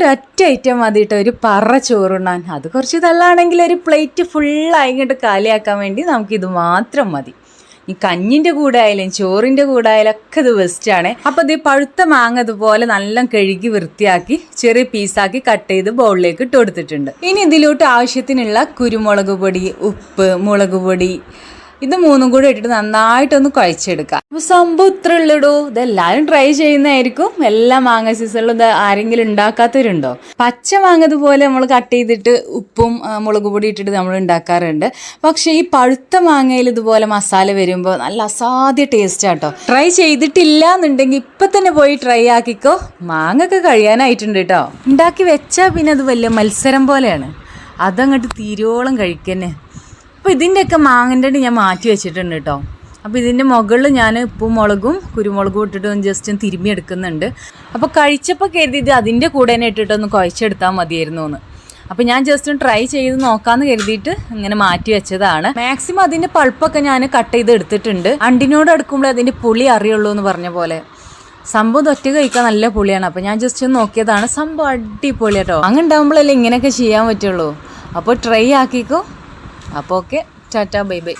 ഒരൊറ്റ ഐറ്റം മതി കേട്ടോ ഒരു പറ ചോറുണ്ണാൻ. അത് കുറച്ച് തള്ളാണെങ്കിൽ ഒരു പ്ലേറ്റ് ഫുള്ളായി ഇങ്ങോട്ട് കാലിയാക്കാൻ വേണ്ടി നമുക്കിത് മാത്രം മതി. ഈ കഞ്ഞിൻ്റെ കൂടെ ആയാലും ചോറിൻ്റെ കൂടെ ആയാലും ഒക്കെ ഇത് ബെസ്റ്റാണ്. അപ്പോൾ ഇത് പഴുത്ത മാങ്ങ ഇതുപോലെ നല്ല കഴുകി വൃത്തിയാക്കി ചെറിയ പീസാക്കി കട്ട് ചെയ്ത് ബൗളിലേക്ക് ഇട്ട് കൊടുത്തിട്ടുണ്ട്. ഇനി ഇതിലോട്ട് ആവശ്യത്തിനുള്ള കുരുമുളക് പൊടി, ഉപ്പ്, മുളക് പൊടി ഇത് മൂന്നും കൂടി ഇട്ടിട്ട് നന്നായിട്ടൊന്ന് കുഴച്ചെടുക്കാം. അപ്പോൾ സംഭവം ഇത്ര ഉള്ളിടൂ. ഇതെല്ലാവരും ട്രൈ ചെയ്യുന്നതായിരിക്കും. എല്ലാ മാങ്ങ സീസണിലും ഇത് ആരെങ്കിലും ഉണ്ടാക്കാത്തവരുണ്ടോ? പച്ച മാങ്ങ ഇതുപോലെ നമ്മൾ കട്ട് ചെയ്തിട്ട് ഉപ്പും മുളക് പൊടി ഇട്ടിട്ട് നമ്മൾ ഉണ്ടാക്കാറുണ്ട്. പക്ഷേ ഈ പഴുത്ത മാങ്ങയിൽ ഇതുപോലെ മസാല വരുമ്പോൾ നല്ല അസാധ്യ ടേസ്റ്റാട്ടോ. ട്രൈ ചെയ്തിട്ടില്ല എന്നുണ്ടെങ്കിൽ ഇപ്പം തന്നെ പോയി ട്രൈ ആക്കിക്കോ. മാങ്ങൊക്കെ കഴിയാനായിട്ടുണ്ട് കേട്ടോ. ഉണ്ടാക്കി വെച്ചാൽ പിന്നെ അത് വലിയ മത്സരം പോലെയാണ്. അതങ്ങോട്ട് തീരോളം കഴിക്കന്നെ. അപ്പോൾ ഇതിൻ്റെയൊക്കെ മാങ്ങൻ്റെ ഞാൻ മാറ്റി വെച്ചിട്ടുണ്ട് കേട്ടോ. അപ്പോൾ ഇതിൻ്റെ മുകളിൽ ഞാൻ ഉപ്പും മുളകും കുരുമുളകും ഇട്ടിട്ട് ജസ്റ്റ് തിരുമ്മി എടുക്കുന്നുണ്ട്. അപ്പോൾ കഴിച്ചപ്പോൾ കരുതിയത് അതിൻ്റെ കൂടെ തന്നെ ഇട്ടിട്ടൊന്ന് കുഴച്ചെടുത്താൽ മതിയായിരുന്നു എന്ന്. അപ്പോൾ ഞാൻ ജസ്റ്റ് ഒന്ന് ട്രൈ ചെയ്ത് നോക്കാമെന്ന് കരുതിയിട്ട് ഇങ്ങനെ മാറ്റി വെച്ചതാണ്. മാക്സിമം അതിൻ്റെ പൾപ്പൊക്കെ ഞാൻ കട്ട് ചെയ്ത് എടുത്തിട്ടുണ്ട്. അണ്ടിനോട് എടുക്കുമ്പോൾ അതിൻ്റെ പുളി അറിയുള്ളൂ എന്ന് പറഞ്ഞ പോലെ സംഭവം ഒറ്റ കഴിക്കാൻ നല്ല പുളിയാണ്. അപ്പോൾ ഞാൻ ജസ്റ്റ് ഒന്ന് നോക്കിയതാണ്. സംഭവം അടിപൊളി കേട്ടോ. അങ്ങനെ ഉണ്ടാകുമ്പോഴല്ലേ ഇങ്ങനെയൊക്കെ ചെയ്യാൻ പറ്റുള്ളൂ. അപ്പോൾ ട്രൈ ആക്കിക്കോ. അപ്പോൾ ഓക്കെ, ടാറ്റാ, ബൈ ബൈ.